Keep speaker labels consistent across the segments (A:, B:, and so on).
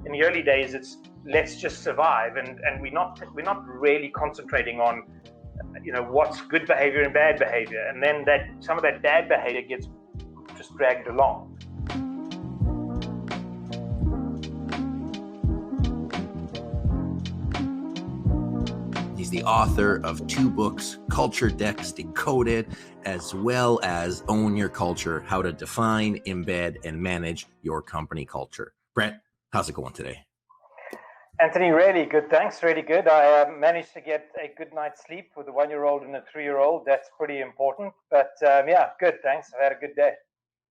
A: in the early days, it's let's just survive, and we're not really concentrating on, what's good behavior and bad behavior, and then that some of that bad behavior gets just dragged along.
B: He's the author of 2 books, Culture Decks Decoded, as well as Own Your Culture, How to Define, Embed, and Manage Your Company Culture. Brent, how's it going today?
A: Anthony, really good, thanks, really good. I managed to get a good night's sleep with a 1-year-old and a 3-year-old. That's pretty important, but yeah, good, thanks. I've had a good day.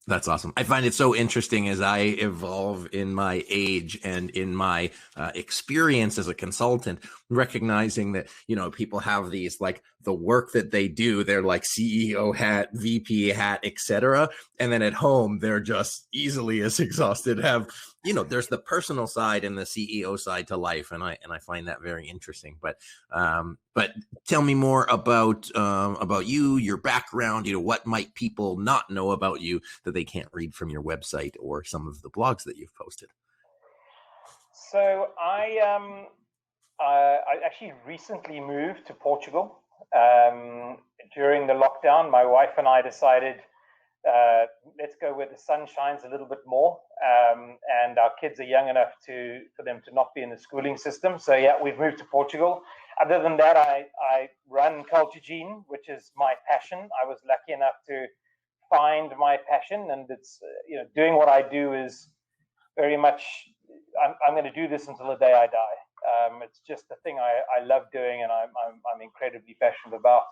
B: That's awesome. I find it so interesting as I evolve in my age and in my experience as a consultant, recognizing that, people have these, like, the work that they do, they're like CEO hat, VP hat, etc. And then at home, they're just easily as exhausted, there's the personal side and the CEO side to life. And I find that very interesting. But tell me more about you, your background, what might people not know about you that they can't read from your website or some of the blogs that you've posted?
A: So I actually recently moved to Portugal. During the lockdown, my wife and I decided, let's go where the sun shines a little bit more, and our kids are young enough for them to not be in the schooling system. So yeah, we've moved to Portugal. Other than that, I run CultureGene, which is my passion. I was lucky enough to find my passion, and it's doing what I do is very much I'm going to do this until the day I die. It's just the thing I love doing, and I'm incredibly passionate about.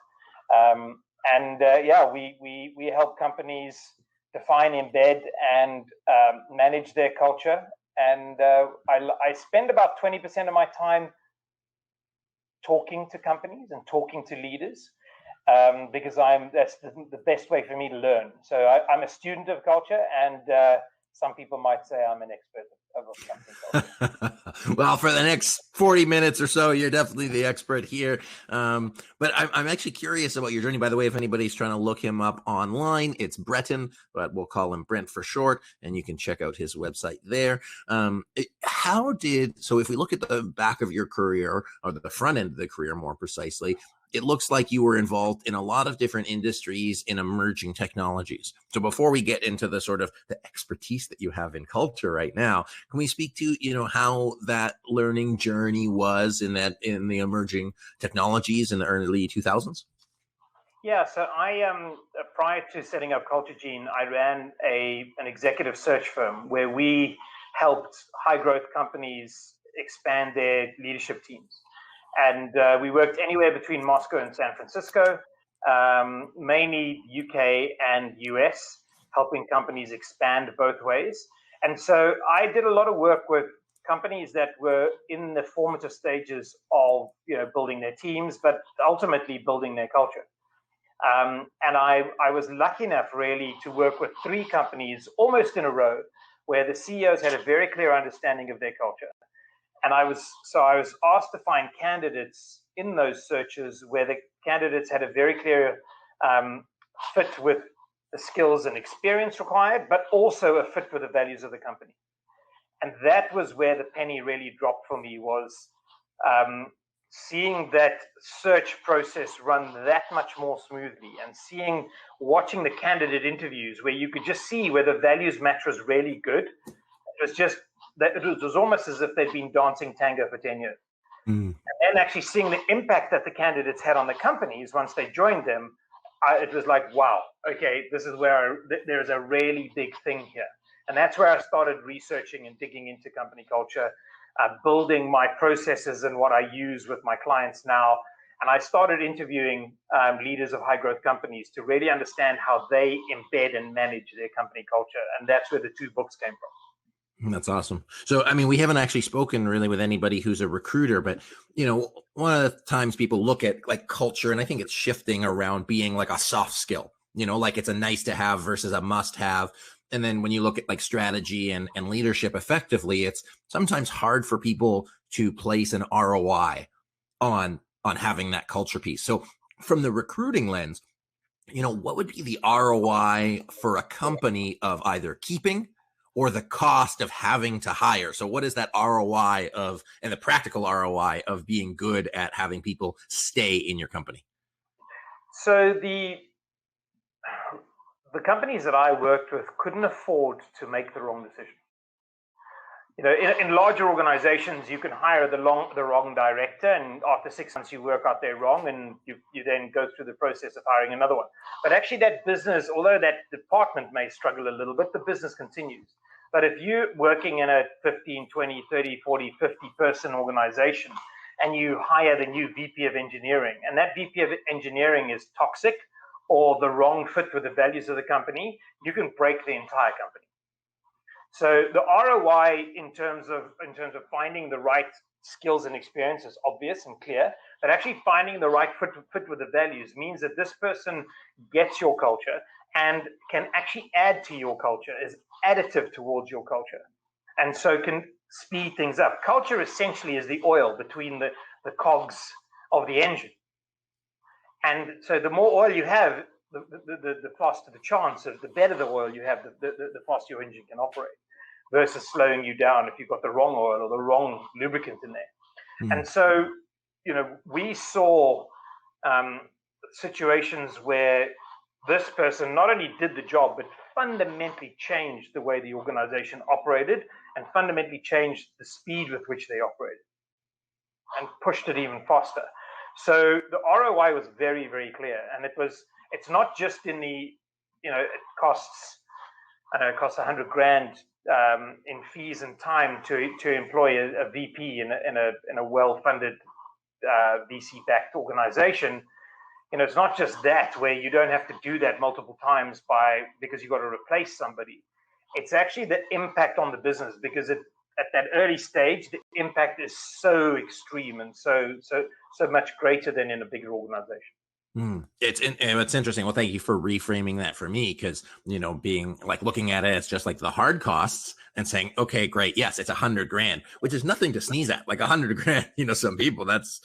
A: We help companies define, embed, and manage their culture. And I spend about 20% of my time talking to companies and talking to leaders, because that's the best way for me to learn. So I'm a student of culture, and some people might say I'm an expert of something.
B: Well, for the next 40 minutes or so, you're definitely the expert here. But I'm actually curious about your journey. By the way, if anybody's trying to look him up online, it's Breton, but we'll call him Brent for short, and you can check out his website there. So if we look at the back of your career, or the front end of the career more precisely, it looks like you were involved in a lot of different industries in emerging technologies. So before we get into the sort of the expertise that you have in culture right now, can we speak to, how that learning journey was in the emerging technologies in the early 2000s?
A: Yeah, so I prior to setting up CultureGene, I ran an executive search firm where we helped high growth companies expand their leadership teams. And we worked anywhere between Moscow and San Francisco, mainly UK and US, helping companies expand both ways. And so I did a lot of work with companies that were in the formative stages of building their teams, but ultimately building their culture. And I was lucky enough really to work with 3 companies almost in a row where the CEOs had a very clear understanding of their culture. And I was asked to find candidates in those searches where the candidates had a very clear fit with the skills and experience required, but also a fit with the values of the company. And that was where the penny really dropped for me, was seeing that search process run that much more smoothly, and watching the candidate interviews where you could just see where the values match was really good. It was almost as if they'd been dancing tango for 10 years. And then actually seeing the impact that the candidates had on the companies once they joined them, it was like, wow, okay, this is where there's a really big thing here. And that's where I started researching and digging into company culture, building my processes and what I use with my clients now. And I started interviewing leaders of high growth companies to really understand how they embed and manage their company culture. And that's where the 2 books came from.
B: That's awesome. So, I mean, we haven't actually spoken really with anybody who's a recruiter, but, one of the times people look at like culture, and I think it's shifting around being like a soft skill, like it's a nice to have versus a must have. And then when you look at like strategy and leadership effectively, it's sometimes hard for people to place an ROI on having that culture piece. So from the recruiting lens, what would be the ROI for a company of either keeping or the cost of having to hire? So what is that ROI of, and the practical ROI of being good at having people stay in your company?
A: So the companies that I worked with couldn't afford to make the wrong decision. You know, in larger organizations, you can hire the wrong director, and after 6 months, you work out they're wrong, and you then go through the process of hiring another one. But actually, that business, although that department may struggle a little bit, the business continues. But if you're working in a 15, 20, 30, 40, 50 person organization, and you hire the new VP of engineering, and that VP of engineering is toxic or the wrong fit with the values of the company, you can break the entire company. So the ROI in terms of finding the right skills and experience is obvious and clear, but actually finding the right fit with the values means that this person gets your culture and can actually add to your culture, is additive towards your culture, and so can speed things up. Culture essentially is the oil between the cogs of the engine. And so the more oil you have, the faster the chance of, the better the oil you have, the faster your engine can operate, versus slowing you down if you've got the wrong oil or the wrong lubricant in there. And so, you know, we saw situations where this person not only did the job, but fundamentally changed the way the organization operated and fundamentally changed the speed with which they operated and pushed it even faster. So the ROI was very, very clear. And it's not just in the, you know, it costs $100,000 in fees and time to employ a VP in a well-funded VC-backed organization. You know, it's not just that, where you don't have to do that multiple times because you've got to replace somebody. It's actually the impact on the business, because at that early stage, the impact is so extreme and so much greater than in a bigger organization.
B: It's interesting. Well, thank you for reframing that for me, because, you know, being like looking at it, it's just like the hard costs and saying, okay, great. Yes, it's $100,000, which is nothing to sneeze at. Like $100,000, you know, some people that's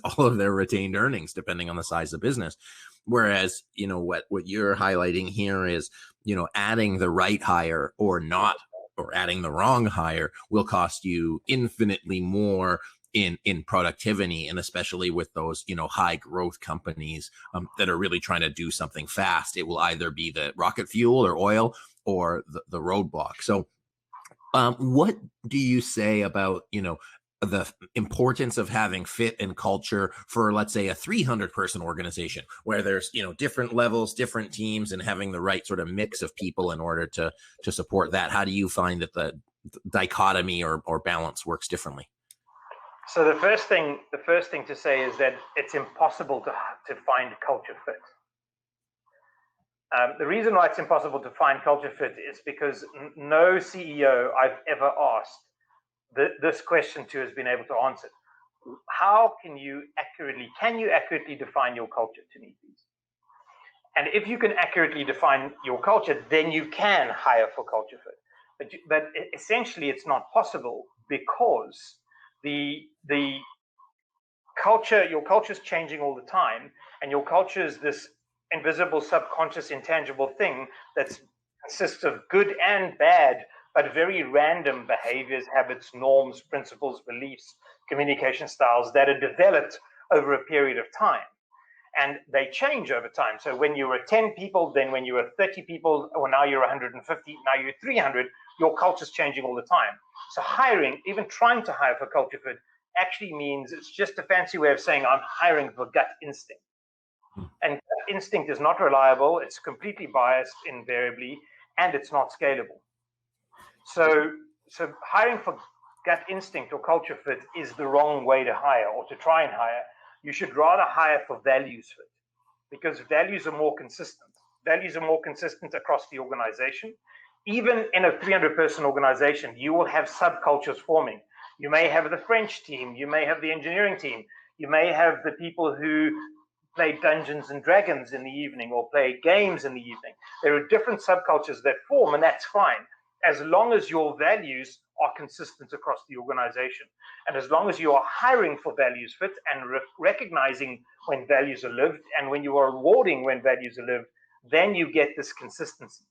B: all of their retained earnings, depending on the size of business. Whereas, you know, what you're highlighting here is, you know, adding the right hire or not, or adding the wrong hire will cost you infinitely more in productivity, and especially with those, you know, high growth companies that are really trying to do something fast. It will either be the rocket fuel or oil or the roadblock. So what do you say about, you know, the importance of having fit and culture for, let's say, a 300 person organization where there's, you know, different levels, different teams, and having the right sort of mix of people in order to support that? How do you find that the dichotomy or balance works differently?
A: So the first thing to say is that it's impossible to find culture fit. The reason why it's impossible to find culture fit is because no CEO I've ever asked this question to has been able to answer. How can you accurately define your culture to meet these? And if you can accurately define your culture, then you can hire for culture fit. But essentially, it's not possible, because the culture, your culture is changing all the time, and your culture is this invisible, subconscious, intangible thing that consists of good and bad, but very random behaviors, habits, norms, principles, beliefs, communication styles that are developed over a period of time. And they change over time. So when you were 10 people, then when you were 30 people, or now you're 150, now you're 300, your culture's changing all the time. So hiring, even trying to hire for culture fit, actually means it's just a fancy way of saying I'm hiring for gut instinct. And gut instinct is not reliable, it's completely biased invariably, and it's not scalable. So hiring for gut instinct or culture fit is the wrong way to hire, or to try and hire. You should rather hire for values fit, because values are more consistent. Values are more consistent across the organization. Even in a 300 person organization, you will have subcultures forming. You may have the French team, you may have the engineering team, you may have the people who play Dungeons and Dragons in the evening or play games in the evening. There are different subcultures that form, and that's fine, as long as your values are consistent across the organization. And as long as you are hiring for values fit and recognizing when values are lived, and when you are rewarding when values are lived, then you get this consistency.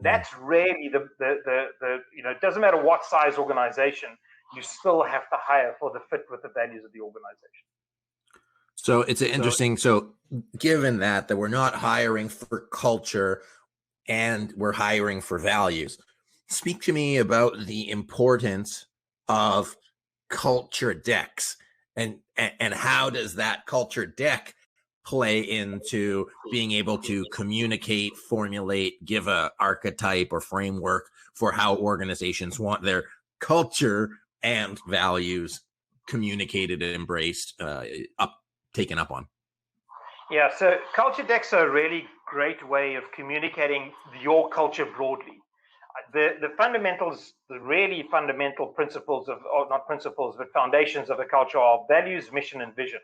A: That's really the it doesn't matter what size organization, you still have to hire for the fit with the values of the organization.
B: So it's interesting. So given that we're not hiring for culture and we're hiring for values, speak to me about the importance of culture decks and how does that culture deck play into being able to communicate, formulate, give a archetype or framework for how organizations want their culture and values communicated and embraced, taken up on?
A: Yeah, so culture decks are a really great way of communicating your culture broadly. The fundamentals, the really fundamental principles of, or not principles, but foundations of a culture are values, mission, and vision.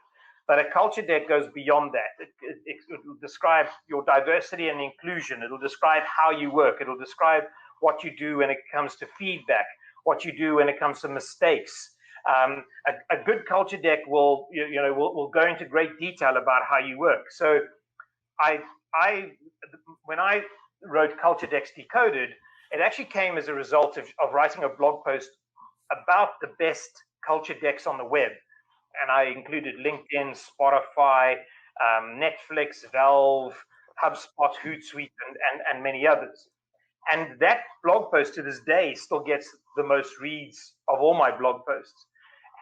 A: But a culture deck goes beyond that. It will describe your diversity and inclusion. It'll describe how you work. It'll describe what you do when it comes to feedback, what you do when it comes to mistakes. A good culture deck will go into great detail about how you work. So when I wrote Culture Decks Decoded, it actually came as a result of writing a blog post about the best culture decks on the web. And I included LinkedIn, Spotify, Netflix, Valve, HubSpot, Hootsuite, and many others. And that blog post to this day still gets the most reads of all my blog posts.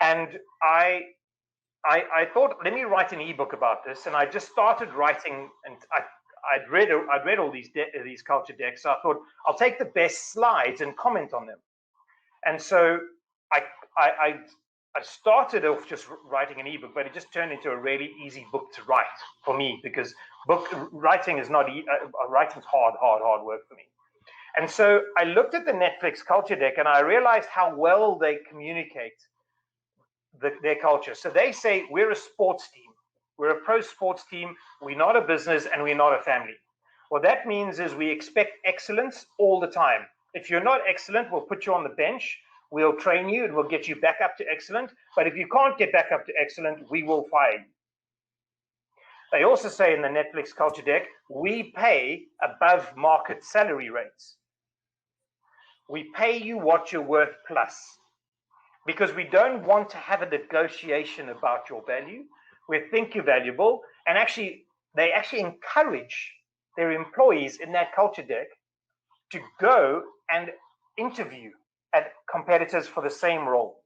A: And I thought, let me write an ebook about this. And I just started writing, and I'd read all these culture decks. So I thought, I'll take the best slides and comment on them. And so I started off just writing an ebook, but it just turned into a really easy book to write for me, because book writing is not writing's hard work for me. And so I looked at the Netflix culture deck and I realized how well they communicate their culture. So they say, we're a sports team. We're a pro sports team. We're not a business and we're not a family. What that means is we expect excellence all the time. If you're not excellent, we'll put you on the bench. We'll train you and we'll get you back up to excellent. But if you can't get back up to excellent, we will fire you. They also say in the Netflix culture deck, we pay above market salary rates. We pay you what you're worth plus. Because we don't want to have a negotiation about your value. We think you're valuable. And they actually encourage their employees in that culture deck to go and interview at competitors for the same role.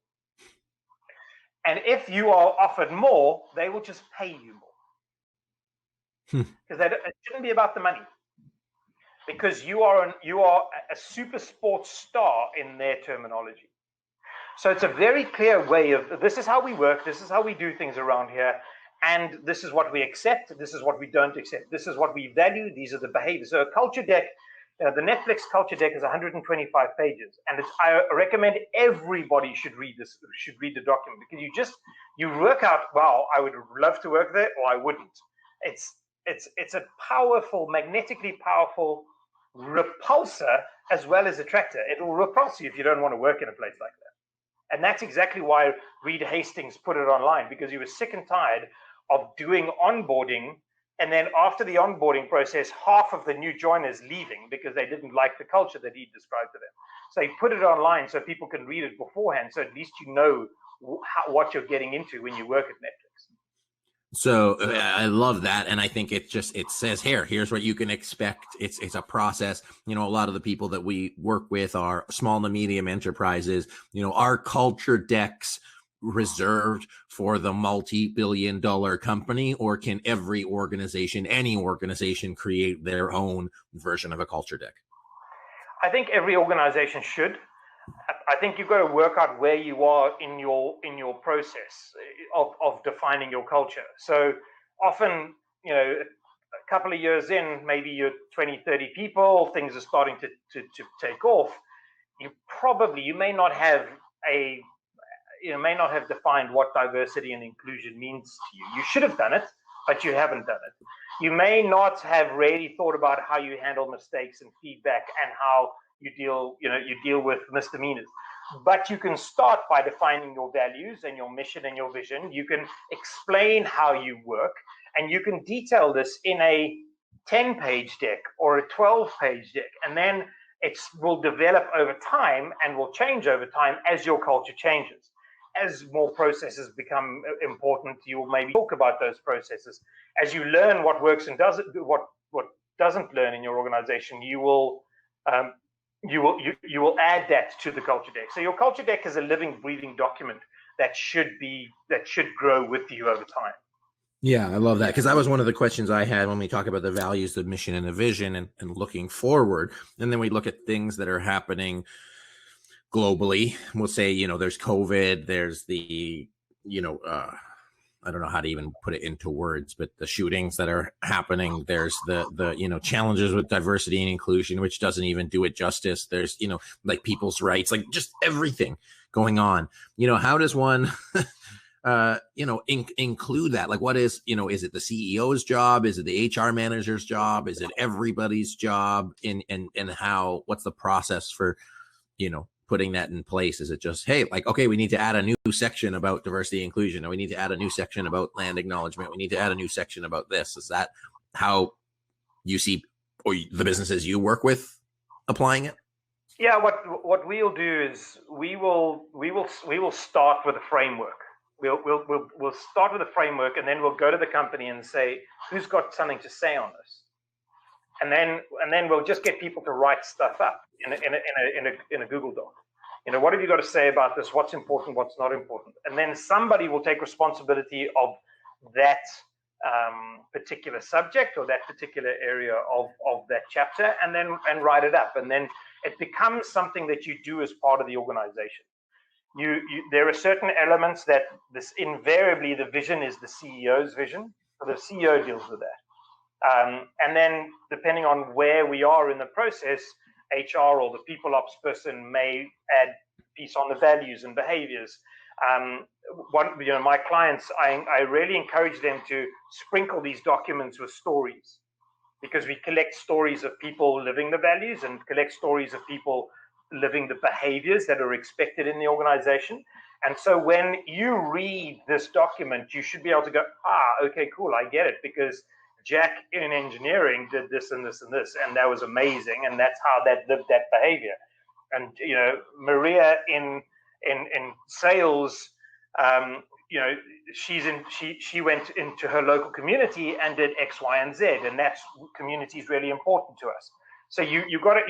A: And if you are offered more, they will just pay you more. Because it shouldn't be about the money. Because you are a super sports star in their terminology. So it's a very clear way of, this is how we work, this is how we do things around here, and this is what we accept, this is what we don't accept, this is what we value, these are the behaviors. So a culture deck, the Netflix culture deck is 125 pages, and I recommend everybody should read the document, because you work out, wow, I would love to work there, or I wouldn't. It's a powerful, magnetically powerful repulsor as well as attractor. It will repulse you if you don't want to work in a place like that. And that's exactly why Reed Hastings put it online, because he was sick and tired of doing onboarding. And then after the onboarding process, half of the new joiners leaving because they didn't like the culture that he described to them. So he put it online so people can read it beforehand. So at least you know what you're getting into when you work at Netflix.
B: So I love that. And I think it says here's what you can expect. It's a process. A lot of the people that we work with are small to medium enterprises. Our culture decks reserved for the multi-billion-dollar company, or can every organization, any organization, create their own version of a culture deck?
A: I think every organization should. I think you've got to work out where you are in your process of defining your culture. So often, a couple of years in, maybe you're 20, 30 people, things are starting to take off. You may not have defined what diversity and inclusion means to you. You should have done it, but you haven't done it. You may not have really thought about how you handle mistakes and feedback and how you deal with misdemeanors. But you can start by defining your values and your mission and your vision. You can explain how you work, and you can detail this in a 10-page deck or a 12-page deck, and then it will develop over time and will change over time as your culture changes. As more processes become important, you will maybe talk about those processes. As you learn what works and what doesn't learn in your organization, you will add that to the culture deck. So your culture deck is a living, breathing document that should grow with you over time.
B: Yeah, I love that, because that was one of the questions I had when we talk about the values, the mission, and the vision, and looking forward. And then we look at things that are happening globally. We'll say, there's COVID, there's the, I don't know how to even put it into words, but the shootings that are happening. There's the challenges with diversity and inclusion, which doesn't even do it justice. There's, like people's rights, like just everything going on. How does one include that? Like, what is, is it the CEO's job? Is it the HR manager's job? Is it everybody's job? And how, what's the process for, putting that in place? Is it just, hey, like, okay, we need to add a new section about diversity and inclusion, or we need to add a new section about land acknowledgement, we need to add a new section about this? Is that how you see, or the businesses you work with, applying it?
A: Yeah, what we'll do is we will start with a framework. We'll start with a framework, and then we'll go to the company and say, who's got something to say on this? And then we'll just get people to write stuff up in a Google Doc. What have you got to say about this? What's important? What's not important? And then somebody will take responsibility of that particular subject or that particular area of that chapter, and write it up. And then it becomes something that you do as part of the organization. There are certain elements that invariably the vision is the CEO's vision, so the CEO deals with that. And then depending on where we are in the process, HR or the people ops person may add piece on the values and behaviors. My clients, I really encourage them to sprinkle these documents with stories, because we collect stories of people living the values and collect stories of people living the behaviors that are expected in the organization. And so when you read this document, you should be able to go, okay, cool, I get it, because Jack in engineering did this and this and this, and that was amazing, and that's how that lived that behavior. And Maria in sales, she went into her local community and did X, Y, and Z, and that community is really important to us. So you got to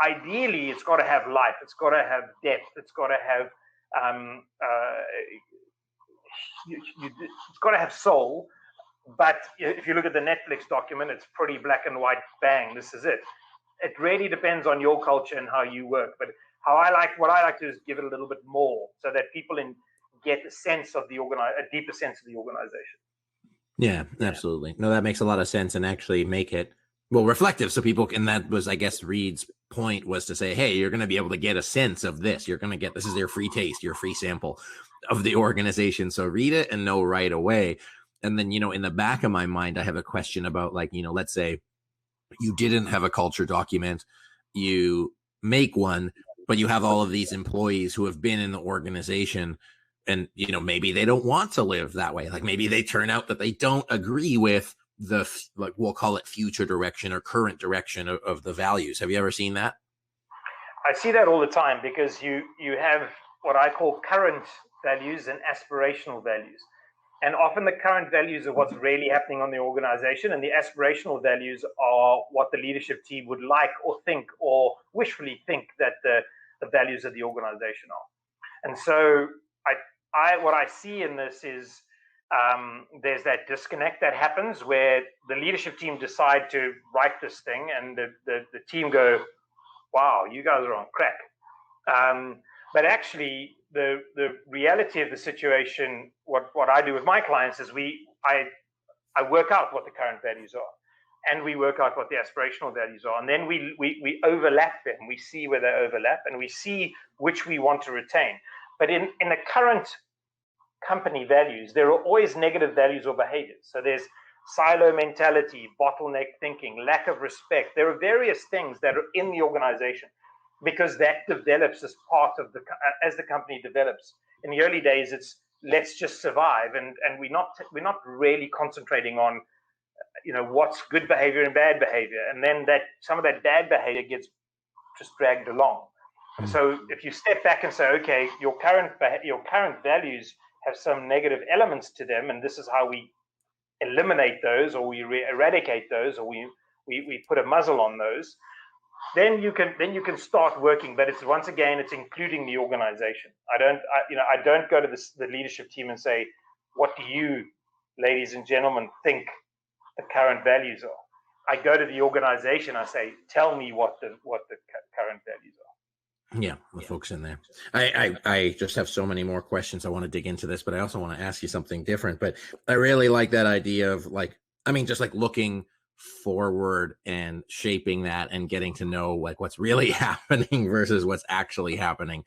A: ideally, it's got to have life, it's got to have depth, it's got to have it's got to have soul. But if you look at the Netflix document, it's pretty black and white, bang, this is it. It really depends on your culture and how you work. But what I like to do is give it a little bit more, so that people get a sense of a deeper sense of the organization.
B: Yeah, absolutely. No, that makes a lot of sense, and actually make it reflective, so people can. That was, I guess, Reed's point, was to say, hey, you're going to be able to get a sense of this. You're going to get, this is your free taste, your free sample of the organization. So read it and know right away. And then, in the back of my mind, I have a question about, like, let's say you didn't have a culture document, you make one, but you have all of these employees who have been in the organization, and, maybe they don't want to live that way. Like, maybe they turn out that they don't agree with the, like, we'll call it future direction or current direction of the values. Have you ever seen that?
A: I see that all the time, because you have what I call current values and aspirational values. And often the current values are what's really happening on the organization, and the aspirational values are what the leadership team would like or think or wishfully think that the values of the organization are. And so what I see in this is there's that disconnect that happens where the leadership team decide to write this thing, and the team go, wow, you guys are on crack. But actually, the reality of the situation, what I do with my clients is I work out what the current values are, and we work out what the aspirational values are, and then we overlap them. We see where they overlap, and we see which we want to retain. But in the current company values, there are always negative values or behaviors. So there's silo mentality, bottleneck thinking, lack of respect. There are various things that are in the organization, because that develops as part of as the company develops. In the early days, it's let's just survive, and we're not really concentrating on what's good behavior and bad behavior, and then that some of that bad behavior gets just dragged along. And so if you step back and say, okay, your current values have some negative elements to them, and this is how we eliminate those, or we eradicate those, or we put a muzzle on those, then you can start working. But it's, once again, it's including the organization. I don't go to the leadership team and say, what do you, ladies and gentlemen, think the current values are? I go to the organization. I say, tell me what the current values are.
B: Yeah, the folks in there. I just have so many more questions. I want to dig into this, but I also want to ask you something different. But I really like that idea of just looking forward and shaping that and getting to know what's really happening versus what's actually happening.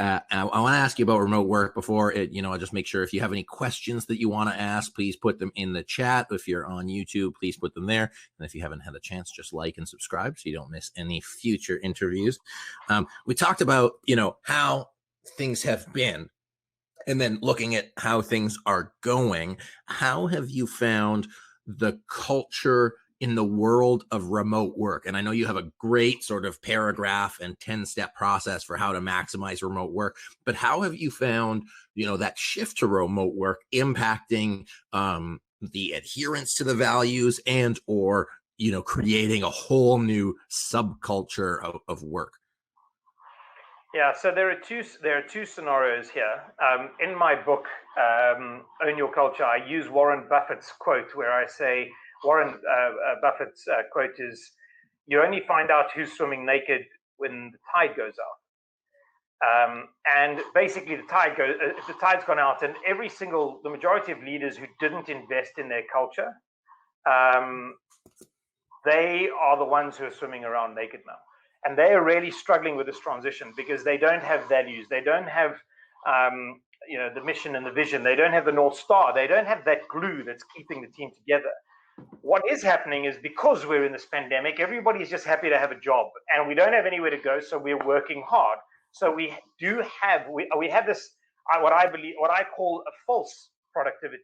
B: I want to ask you about remote work before I'll just make sure if you have any questions that you want to ask, please put them in the chat. If you're on YouTube, please put them there. And if you haven't had a chance, just like and subscribe so you don't miss any future interviews. We talked about, how things have been, and then looking at how things are going. How have you found the culture in the world of remote work? And I know you have a great sort of paragraph and 10-step process for how to maximize remote work, but how have you found, that shift to remote work impacting the adherence to the values and or, creating a whole new subculture of work?
A: Yeah, so there are two scenarios here. In my book, Own Your Culture, I use Warren Buffett's quote where I say, Warren Buffett's quote is, you only find out who's swimming naked when the tide goes out. And basically if the tide's gone out, and the majority of leaders who didn't invest in their culture, they are the ones who are swimming around naked now. And they are really struggling with this transition because they don't have values. They don't have, the mission and the vision. They don't have the North Star. They don't have that glue that's keeping the team together. What is happening is, because we're in this pandemic, everybody's just happy to have a job, and we don't have anywhere to go, so we're working hard. So we have this what I call a false productivity,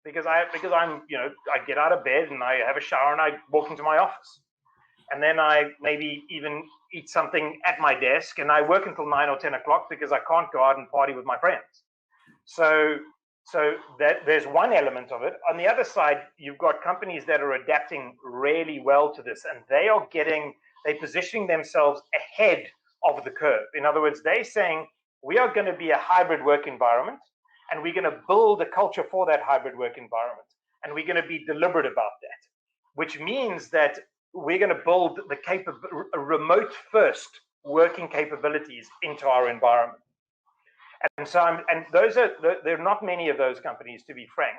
A: because I'm I get out of bed and I have a shower and I walk into my office, and then I maybe even eat something at my desk, and I work until 9 or 10 o'clock because I can't go out and party with my friends. So that there's one element of it. On the other side, you've got companies that are adapting really well to this, and they're positioning themselves ahead of the curve. In other words, they're saying, we are going to be a hybrid work environment, and we're going to build a culture for that hybrid work environment, and we're going to be deliberate about that, which means that we're going to build the remote first working capabilities into our environment. And so, there are not many of those companies, to be frank.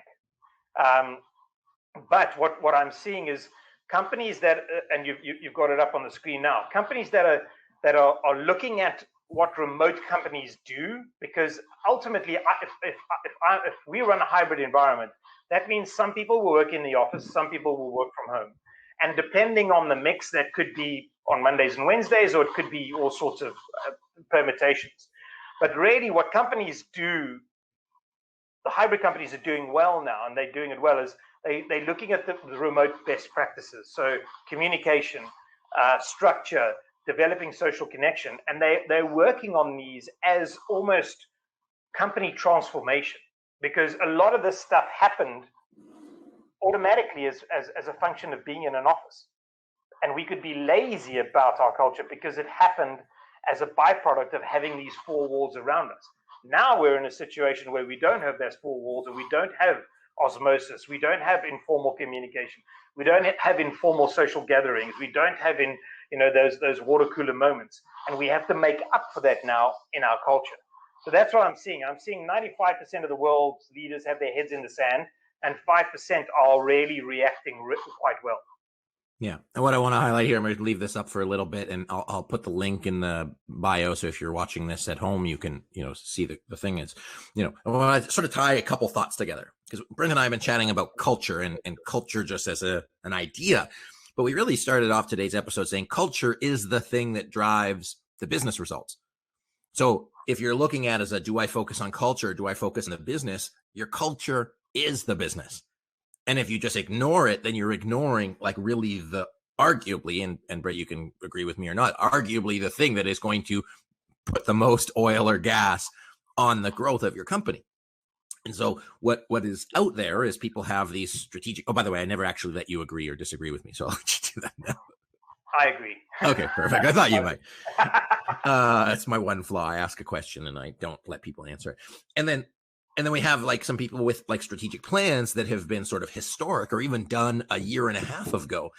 A: But what I'm seeing is companies that, and you've got it up on the screen now, companies that are looking at what remote companies do, because ultimately, if we run a hybrid environment, that means some people will work in the office, some people will work from home. And depending on the mix, that could be on Mondays and Wednesdays, or it could be all sorts of permutations. But really what companies do, the hybrid companies are doing well now, and they're doing it well, is they're looking at the remote best practices. So communication, structure, developing social connection, and they're working on these as almost company transformation, because a lot of this stuff happened automatically as a function of being in an office. And we could be lazy about our culture because it happened as a byproduct of having these four walls around us. Now we're in a situation where we don't have those four walls, and we don't have osmosis. We don't have informal communication. We don't have informal social gatherings. We don't have those water cooler moments. And we have to make up for that now in our culture. So that's what I'm seeing. I'm seeing 95% of the world's leaders have their heads in the sand, and 5% are really reacting quite well.
B: Yeah. And what I want to highlight here, I'm going to leave this up for a little bit, and I'll put the link in the bio. So if you're watching this at home, you can, see the thing is, I want to sort of tie a couple thoughts together, because Brent and I have been chatting about culture and culture just as an idea. But we really started off today's episode saying culture is the thing that drives the business results. So if you're looking at do I focus on culture? Do I focus on the business? Your culture is the business. And if you just ignore it, then you're ignoring like really the arguably, and Brett, you can agree with me or not, arguably the thing that is going to put the most oil or gas on the growth of your company. And so what is out there is people have these strategic, oh, by the way, I never actually let you agree or disagree with me. So I'll let you do that now.
A: I agree.
B: Okay, perfect. I thought you might. That's my one flaw. I ask a question and I don't let people answer it. And then we have like some people with like strategic plans that have been sort of historic or even done a year and a half ago.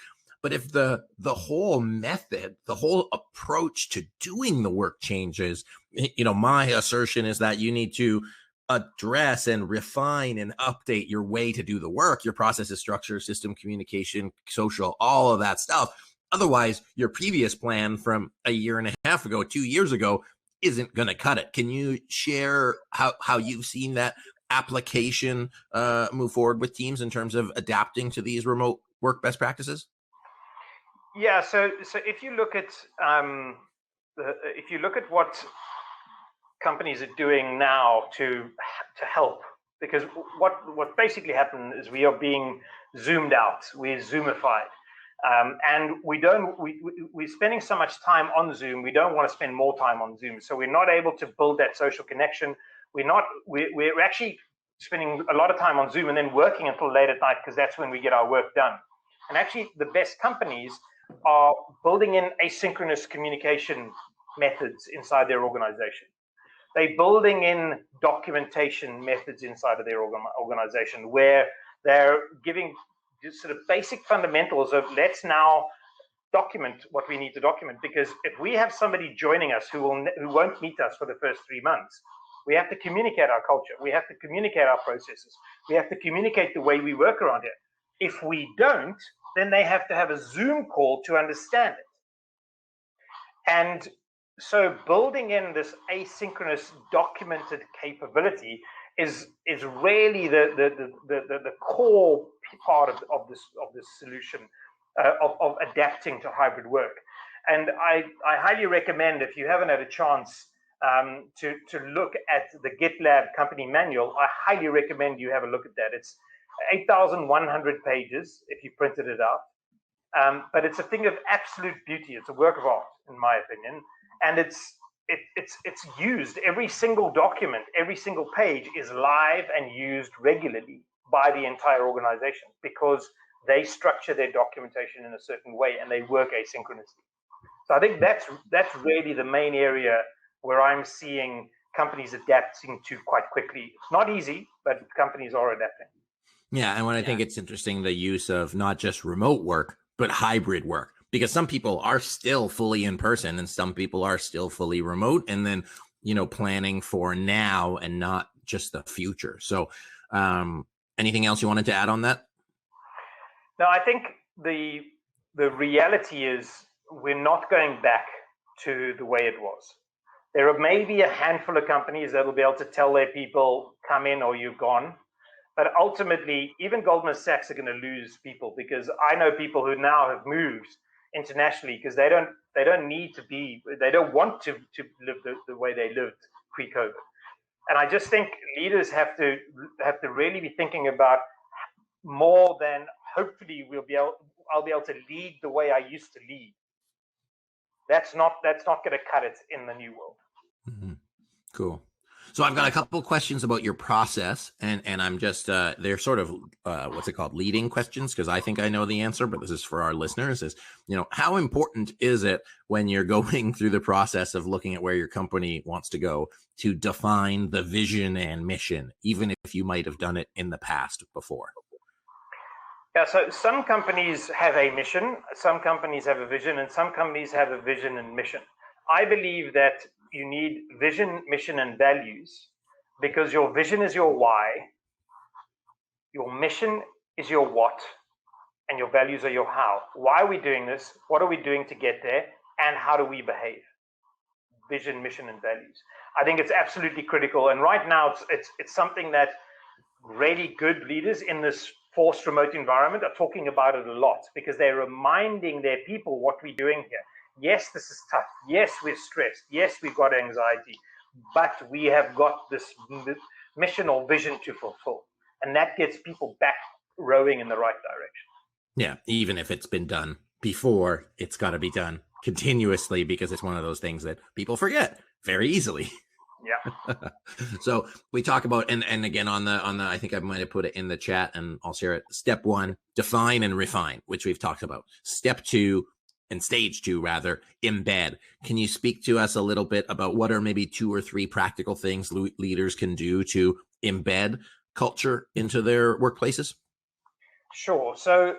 B: But if the whole method, the whole approach to doing the work changes, my assertion is that you need to address and refine and update your way to do the work, your processes, structure, system, communication, social, all of that stuff. Otherwise, your previous plan from a year and a half ago, 2 years ago, isn't going to cut it. Can you share how you've seen that application move forward with teams in terms of adapting to these remote work best practices?
A: Yeah. So if you look at what companies are doing now to help, because what basically happened is we are being zoomed out, we're zoomified. And we're spending so much time on Zoom. We don't want to spend more time on Zoom, so we're not able to build that social connection. We're actually spending a lot of time on Zoom and then working until late at night because that's when we get our work done. And actually, the best companies are building in asynchronous communication methods inside their organization. They're building in documentation methods inside of their organization where they're giving sort of basic fundamentals of let's now document what we need to document, because if we have somebody joining us who won't meet us for the first 3 months, we have to communicate our culture, we have to communicate our processes, we have to communicate the way we work around here. If we don't, then they have to have a Zoom call to understand it. And so building in this asynchronous documented capability is really the core part of this solution of adapting to hybrid work. And I highly recommend, if you haven't had a chance to look at the GitLab company manual, I highly recommend you have a look at that. It's 8,100 pages if you printed it out, but it's a thing of absolute beauty. It's a work of art, in my opinion, and it's used. Every single document, every single page is live and used regularly by the entire organization because they structure their documentation in a certain way and they work asynchronously. So I think that's really the main area where I'm seeing companies adapting to quite quickly. It's not easy, but companies are adapting.
B: Yeah, and I think it's interesting, the use of not just remote work, but hybrid work. Because some people are still fully in person and some people are still fully remote, and then, planning for now and not just the future. So anything else you wanted to add on that?
A: No, I think the reality is we're not going back to the way it was. There are maybe a handful of companies that will be able to tell their people, come in or you're gone. But ultimately, even Goldman Sachs are going to lose people, because I know people who now have moved internationally because they don't want to live the way they lived pre-COVID. And I just think leaders have to really be thinking about more than hopefully I'll be able to lead the way I used to lead. That's not going to cut it in the new world.
B: Mm-hmm. Cool. So I've got a couple of questions about your process, and I'm just they're sort of what's it called, leading questions, because I think I know the answer, but this is for our listeners. Is how important is it when you're going through the process of looking at where your company wants to go to define the vision and mission, even if you might have done it in the past before?
A: Yeah, so some companies have a mission, some companies have a vision, and some companies have a vision and mission. I believe that you need vision, mission, and values, because your vision is your why, your mission is your what, and your values are your how. Why are we doing this? What are we doing to get there? And how do we behave? Vision, mission, and values. I think it's absolutely critical. And right now, it's something that really good leaders in this forced remote environment are talking about it a lot, because they're reminding their people what we're doing here. Yes, this is tough. Yes, we're stressed. Yes, we've got anxiety, but we have got this mission or vision to fulfill. And that gets people back rowing in the right direction.
B: Yeah, even if it's been done before, it's got to be done continuously, because it's one of those things that people forget very easily.
A: Yeah.
B: So we talk about, and again on the I think I might have put it in the chat and I'll share it. Step 1, define and refine, which we've talked about. Step 2, and stage 2 rather, embed. Can you speak to us a little bit about what are maybe 2 or 3 practical things leaders can do to embed culture into their workplaces?
A: Sure. So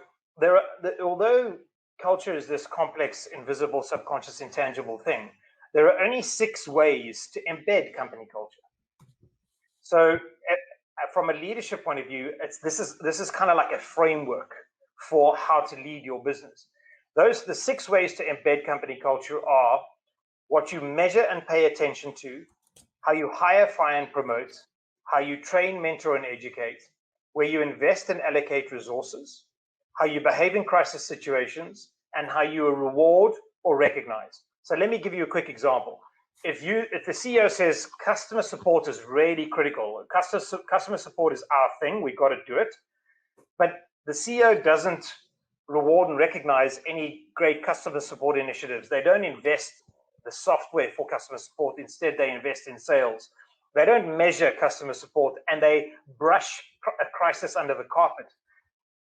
A: although culture is this complex, invisible, subconscious, intangible thing, there are only 6 ways to embed company culture. So from a leadership point of view, this is kind of like a framework for how to lead your business. The 6 ways to embed company culture are what you measure and pay attention to, how you hire, fire, and promote, how you train, mentor, and educate, where you invest and allocate resources, how you behave in crisis situations, and how you reward or recognize. So let me give you a quick example. If the CEO says customer support is really critical, customer support is our thing, we've got to do it, but the CEO doesn't reward and recognize any great customer support initiatives. They don't invest the software for customer support. Instead, they invest in sales. They don't measure customer support, and they brush a crisis under the carpet.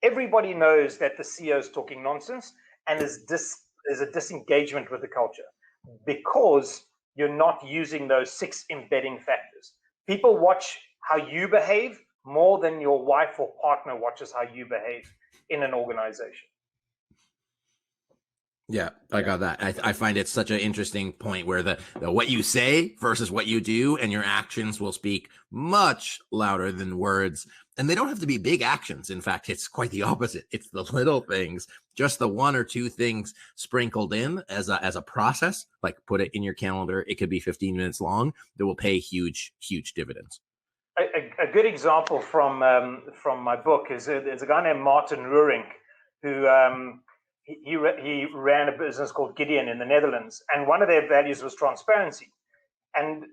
A: Everybody knows that the CEO is talking nonsense, and there's a disengagement with the culture because you're not using those 6 embedding factors. People watch how you behave more than your wife or partner watches how you behave in an organization.
B: Yeah, I got that. I find it such an interesting point where the what you say versus what you do, and your actions will speak much louder than words. And they don't have to be big actions. In fact, it's quite the opposite. It's the little things, just the 1 or 2 things sprinkled in as a process, like put it in your calendar. It could be 15 minutes long, that will pay huge dividends.
A: A good example from my book is there's a guy named Martin Ruring who he ran a business called Gideon in the Netherlands, and one of their values was transparency. And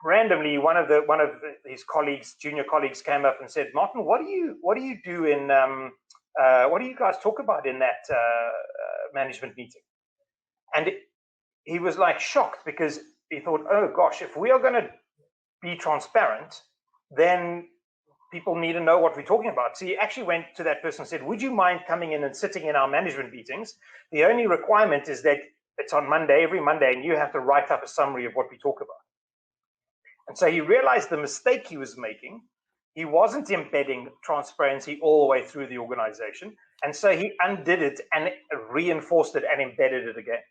A: randomly, one of his colleagues, junior colleagues, came up and said, "Martin, what do you do in what do you guys talk about in that management meeting?" And he was like shocked, because he thought, "Oh gosh, if we are going to be transparent, then people need to know what we're talking about." So he actually went to that person and said, "Would you mind coming in and sitting in our management meetings? The only requirement is that it's on Monday, every Monday, and you have to write up a summary of what we talk about." And so he realized the mistake he was making. He wasn't embedding transparency all the way through the organization. And so he undid it and reinforced it and embedded it again.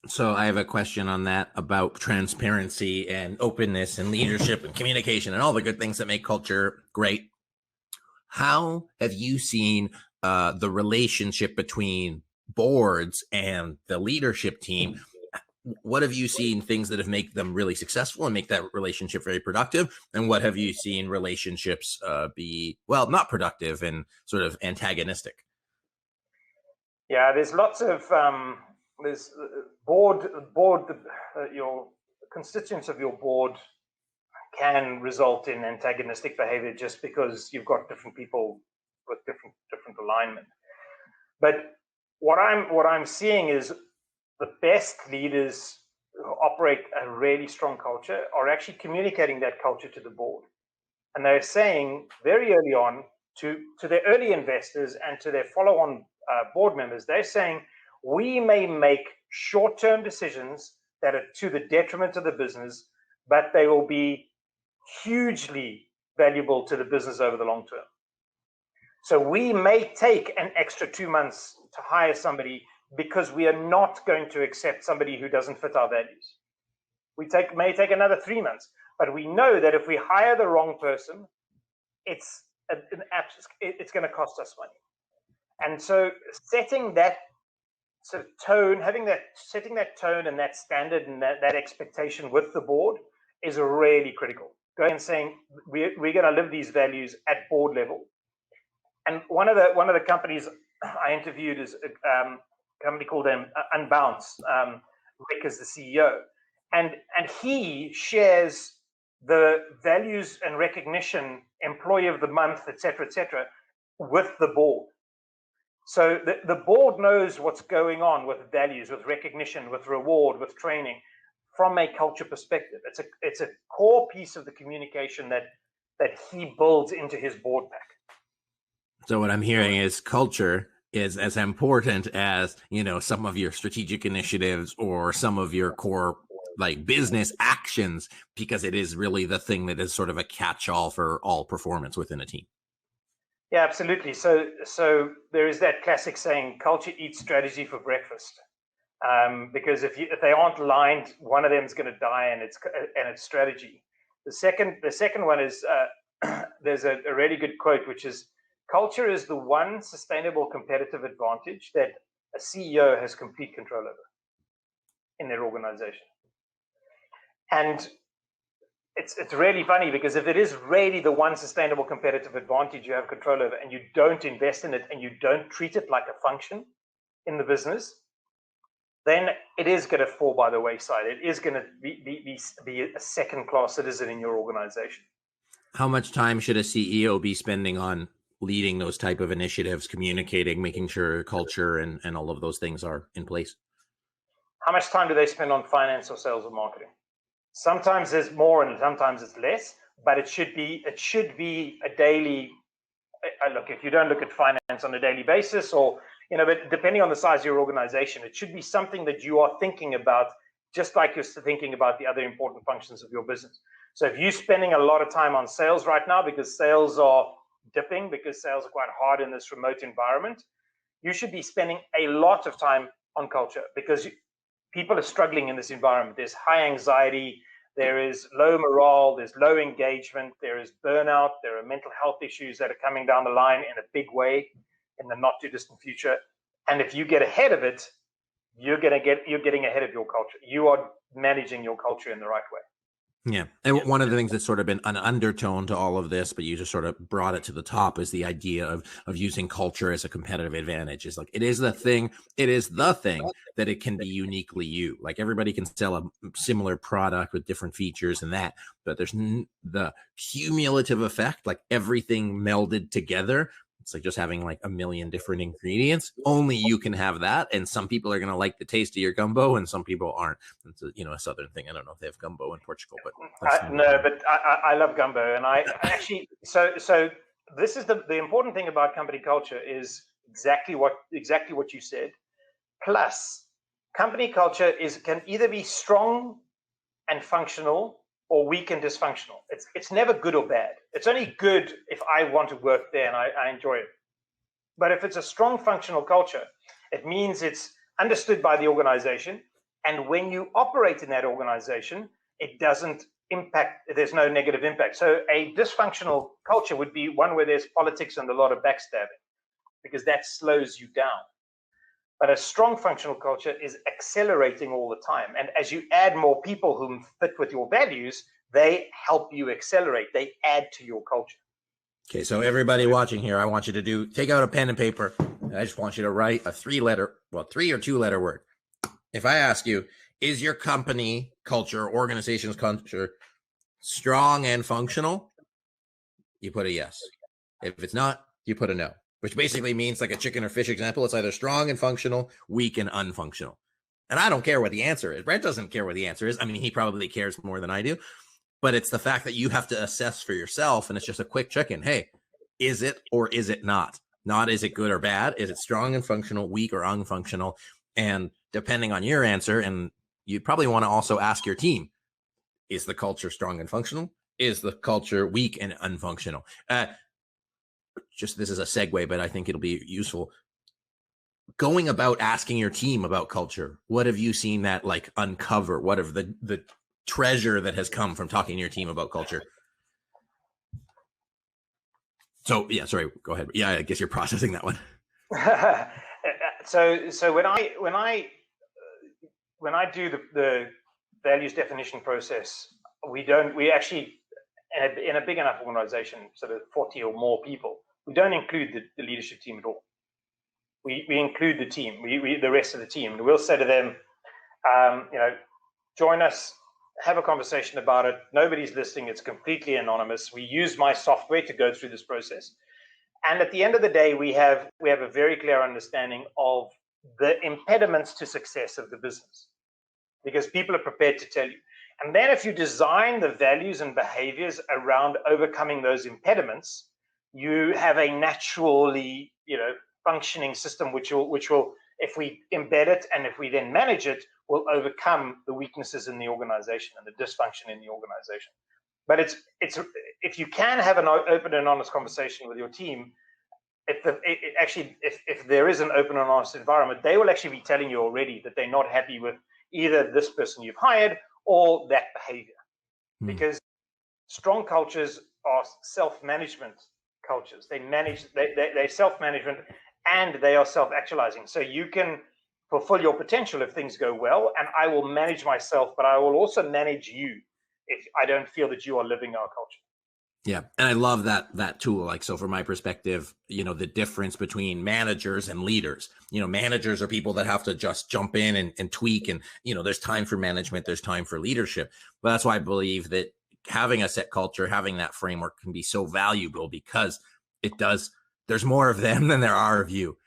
B: So I have a question on that about transparency and openness and leadership and communication and all the good things that make culture great. How have you seen the relationship between boards and the leadership team? What have you seen things that have made them really successful and make that relationship very productive? And what have you seen relationships be, well, not productive and sort of antagonistic?
A: Yeah, there's lots of there's your constituents of your board can result in antagonistic behavior just because you've got different people with different alignment. But what I'm seeing is the best leaders who operate a really strong culture are actually communicating that culture to the board. And they're saying very early on to their early investors and to their follow-on board members, they're saying, we may make short-term decisions that are to the detriment of the business, but they will be hugely valuable to the business over the long term. So we may take an extra 2 months to hire somebody because we are not going to accept somebody who doesn't fit our values. We may take another 3 months, but we know that if we hire the wrong person, it's going to cost us money. And so setting that sort of tone, setting that tone and that standard and that expectation with the board is really critical. Going and saying we're going to live these values at board level. And one of the companies I interviewed is a company called Unbounce. Rick is the CEO, and he shares the values and recognition, employee of the month, et cetera, with the board. So the board knows what's going on with values, with recognition, with reward, with training, from a culture perspective. It's a core piece of the communication that he builds into his board pack.
B: So what I'm hearing is culture is as important as, some of your strategic initiatives or some of your core like business actions, because it is really the thing that is sort of a catch-all for all performance within a team.
A: Yeah, absolutely. So there is that classic saying, culture eats strategy for breakfast. Because if they aren't aligned, one of them is going to die, and it's strategy. The second one is there's a really good quote, which is, culture is the one sustainable competitive advantage that a CEO has complete control over in their organization. And it's really funny, because if it is really the one sustainable competitive advantage you have control over, and you don't invest in it, and you don't treat it like a function in the business, then it is going to fall by the wayside. It is going to be a second-class citizen in your organization.
B: How much time should a CEO be spending on leading those type of initiatives, communicating, making sure culture and all of those things are in place?
A: How much time do they spend on finance or sales or marketing? Sometimes there's more and sometimes it's less, but it should be a daily look. If you don't look at finance on a daily basis, or but depending on the size of your organization, it should be something that you are thinking about, just like you're thinking about the other important functions of your business. So if you're spending a lot of time on sales right now because sales are dipping, because sales are quite hard in this remote environment, you should be spending a lot of time on culture, because people are struggling in this environment. There's high anxiety, there is low morale, there's low engagement, there is burnout, there are mental health issues that are coming down the line in a big way in the not too distant future. And if you get ahead of it, you're getting ahead of your culture. You are managing your culture in the right way.
B: Yeah. And one of the things that's sort of been an undertone to all of this, but you just sort of brought it to the top, is the idea of using culture as a competitive advantage. It's like, it is the thing that it can be uniquely you. Like, everybody can sell a similar product with different features and that, but there's the cumulative effect, like everything melded together. It's like just having like a million different ingredients. Only you can have that. And some people are going to like the taste of your gumbo and some people aren't. It's a Southern thing. I don't know if they have gumbo in Portugal, but
A: I love gumbo. And I actually, so this is the important thing about company culture is exactly what you said. Plus, company culture can either be strong and functional or weak and dysfunctional. It's never good or bad. It's only good if I want to work there and I enjoy it. But if it's a strong functional culture, it means it's understood by the organization. And when you operate in that organization, it doesn't impact, there's no negative impact. So a dysfunctional culture would be one where there's politics and a lot of backstabbing, because that slows you down. But a strong functional culture is accelerating all the time. And as you add more people who fit with your values, they help you accelerate. They add to your culture.
B: Okay, so everybody watching here, I want you to take out a pen and paper. And I just want you to write a 3 or 2-letter word. If I ask you, is your company culture, organization's culture, strong and functional? You put a yes. If it's not, you put a no. Which basically means, like a chicken or fish example, it's either strong and functional, weak and unfunctional. And I don't care what the answer is. Brent doesn't care what the answer is. I mean, he probably cares more than I do. But it's the fact that you have to assess for yourself, and it's just a quick check-in. Hey, is it or is it not? Not is it good or bad? Is it strong and functional, weak or unfunctional? And depending on your answer, and you probably want to also ask your team, is the culture strong and functional? Is the culture weak and unfunctional? This is a segue, but I think it'll be useful. Going about asking your team about culture, what have you seen that like uncover? What of the treasure that has come from talking to your team about culture? So yeah, sorry, go ahead. Yeah, I guess you're processing that one.
A: So when I do the values definition process, we actually, in a big enough organization, sort of 40 or more people, we don't include the leadership team at all. We include the team, the rest of the team, and we'll say to them, join us have a conversation about it. Nobody's listening. It's completely anonymous. We use my software to go through this process. And at the end of the day, we have a very clear understanding of the impediments to success of the business, because people are prepared to tell you. And then if you design the values and behaviors around overcoming those impediments, you have a naturally, functioning system which will, if we embed it and if we then manage it, will overcome the weaknesses in the organization and the dysfunction in the organization. But it's if you can have an open and honest conversation with your team, if there is an open and honest environment, they will actually be telling you already that they're not happy with either this person you've hired or that behavior. Because strong cultures are self-management cultures. They're self-management and they are self-actualizing. So you can fulfill your potential if things go well, and I will manage myself, but I will also manage you if I don't feel that you are living our culture.
B: Yeah. And I love that tool. Like, so from my perspective, the difference between managers and leaders, managers are people that have to just jump in and tweak. And, there's time for management, there's time for leadership. But that's why I believe that having a set culture, having that framework can be so valuable, because there's more of them than there are of you.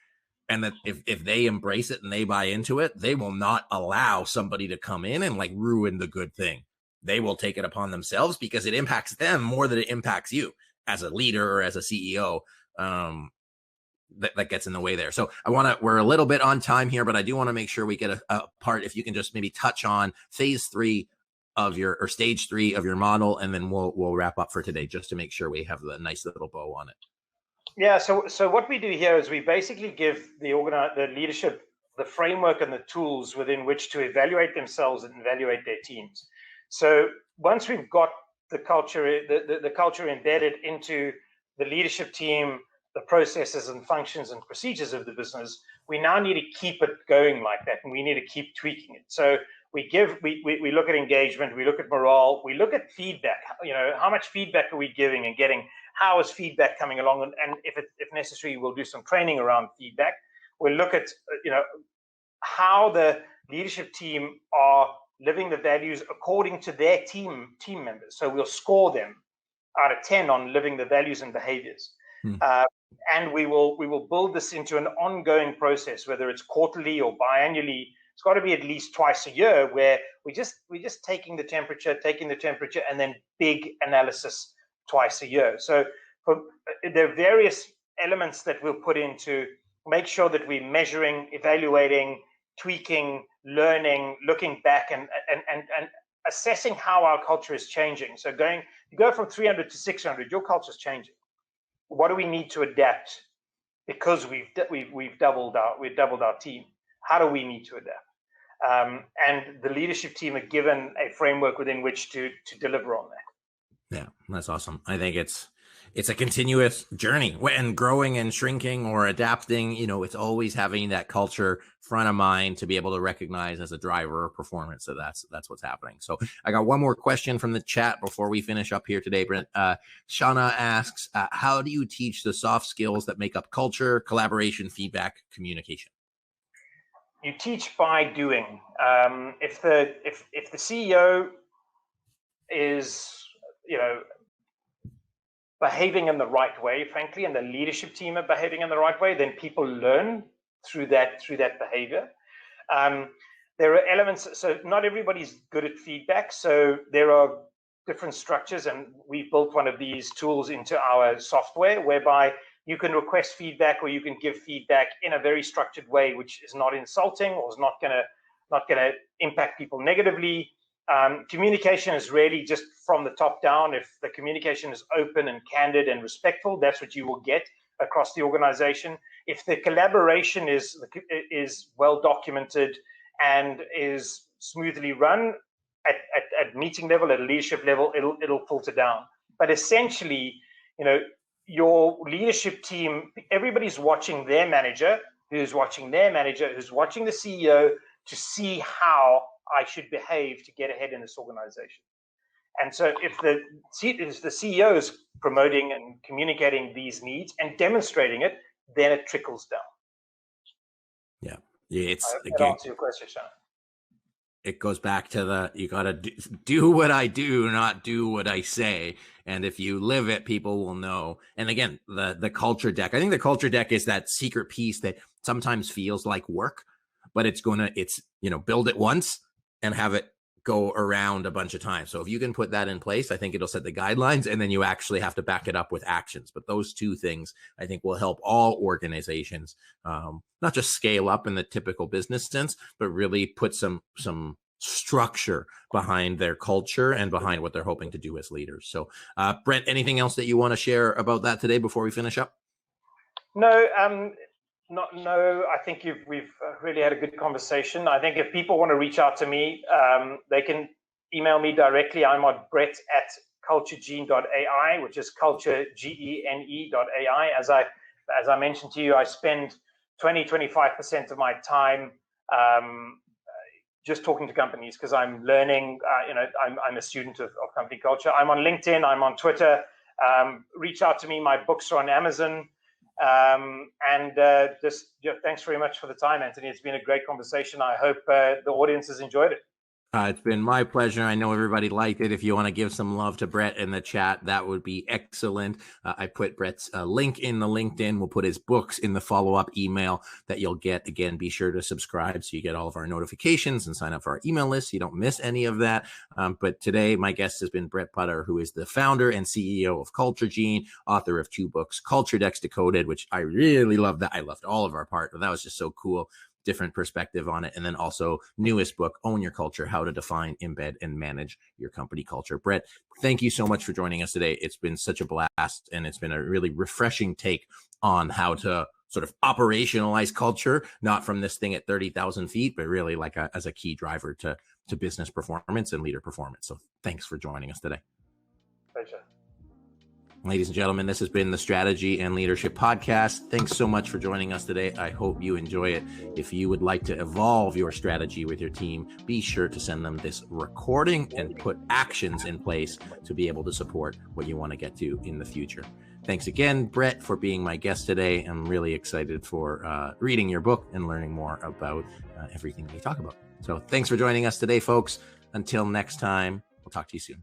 B: And that if they embrace it and they buy into it, they will not allow somebody to come in and like ruin the good thing. They will take it upon themselves because it impacts them more than it impacts you as a leader or as a CEO. That gets in the way there. So we're a little bit on time here, but I do want to make sure we get a part, if you can just maybe touch on phase 3 of stage 3 of your model, and then we'll wrap up for today, just to make sure we have the nice little bow on it.
A: Yeah. So what we do here is we basically give the leadership the framework and the tools within which to evaluate themselves and evaluate their teams. So once we've got the culture, the culture embedded into the leadership team, the processes and functions and procedures of the business, we now need to keep it going like that, and we need to keep tweaking it. So we look at engagement, we look at morale, we look at feedback. How much feedback are we giving and getting? How is feedback coming along? And if necessary, we'll do some training around feedback. We'll look at how the leadership team are living the values according to their team members. So we'll score them out of 10 on living the values and behaviors. And we will build this into an ongoing process, whether it's quarterly or biannually. It's got to be at least twice a year, where we're just taking the temperature, and then big analysis twice a year. So there are various elements that we'll put in to make sure that we're measuring, evaluating, tweaking, learning, looking back, and assessing how our culture is changing. So you go from 300 to 600, your culture is changing. What do we need to adapt? Because we've doubled our team. How do we need to adapt? And the leadership team are given a framework within which to deliver on that.
B: Yeah, that's awesome. I think it's a continuous journey, and growing and shrinking or adapting. It's always having that culture front of mind to be able to recognize as a driver of performance. So that's what's happening. So I got one more question from the chat before we finish up here today, Brent. Shauna asks, how do you teach the soft skills that make up culture, collaboration, feedback, communication?
A: You teach by doing. If the CEO is behaving in the right way, frankly, and the leadership team are behaving in the right way, then people learn through that behavior. There are elements, so not everybody's good at feedback, so there are different structures, and we've built one of these tools into our software whereby you can request feedback or you can give feedback in a very structured way, which is not insulting or is not gonna impact people negatively. Communication is really just from the top down. If the communication is open and candid and respectful, that's what you will get across the organization. If the collaboration is well documented and is smoothly run at meeting level, at leadership level, it'll filter down. But essentially, your leadership team, everybody's watching their manager, who's watching their manager, who's watching the CEO, to see how I should behave to get ahead in this organization. And so if the CEO is promoting and communicating these needs and demonstrating it, then it trickles down.
B: Yeah. It's
A: I hope that answers your question, Sean.
B: it goes back to you got to do what I do, not do what I say. And if you live it, people will know. And again, the culture deck, I think the culture deck is that secret piece that sometimes feels like work, but it's build it once and have it go around a bunch of times. So if you can put that in place, I think it'll set the guidelines, and then you actually have to back it up with actions. But those two things, I think, will help all organizations not just scale up in the typical business sense, but really put some structure behind their culture and behind what they're hoping to do as leaders. So Brent, anything else that you want to share about that today before we finish up?
A: No, I think we've really had a good conversation. I think if people want to reach out to me, they can email me directly. I'm on brett@culturegene.ai, which is culturegene.ai. As I mentioned to you, I spend 25% of my time just talking to companies, because I'm learning. I'm a student of company culture. I'm on LinkedIn. I'm on Twitter. Reach out to me. My books are on Amazon. Thanks very much for the time, Anthony. It's been a great conversation. I hope the audience has enjoyed it.
B: It's been my pleasure. I know everybody liked it. If you want to give some love to Brett in the chat, that would be excellent. I put Brett's link in the LinkedIn. We'll put his books in the follow-up email that you'll get. Again, be sure to subscribe so you get all of our notifications and sign up for our email list so you don't miss any of that. But today, my guest has been Brett Putter, who is the founder and CEO of CultureGene, author of 2 books, Culture Decks Decoded, which I really love. That I loved all of our part, but that was just so cool. Different perspective on it. And then also newest book, Own Your Culture, How to Define, Embed, and Manage Your Company Culture. Brett, thank you so much for joining us today. It's been such a blast, and it's been a really refreshing take on how to sort of operationalize culture, not from this thing at 30,000 feet, but really like as a key driver to business performance and leader performance. So thanks for joining us today.
A: Pleasure.
B: Ladies and gentlemen, this has been the Strategy and Leadership Podcast. Thanks so much for joining us today. I hope you enjoy it. If you would like to evolve your strategy with your team, be sure to send them this recording and put actions in place to be able to support what you want to get to in the future. Thanks again, Brett, for being my guest today. I'm really excited for reading your book and learning more about everything we talk about. So thanks for joining us today, folks. Until next time, we'll talk to you soon.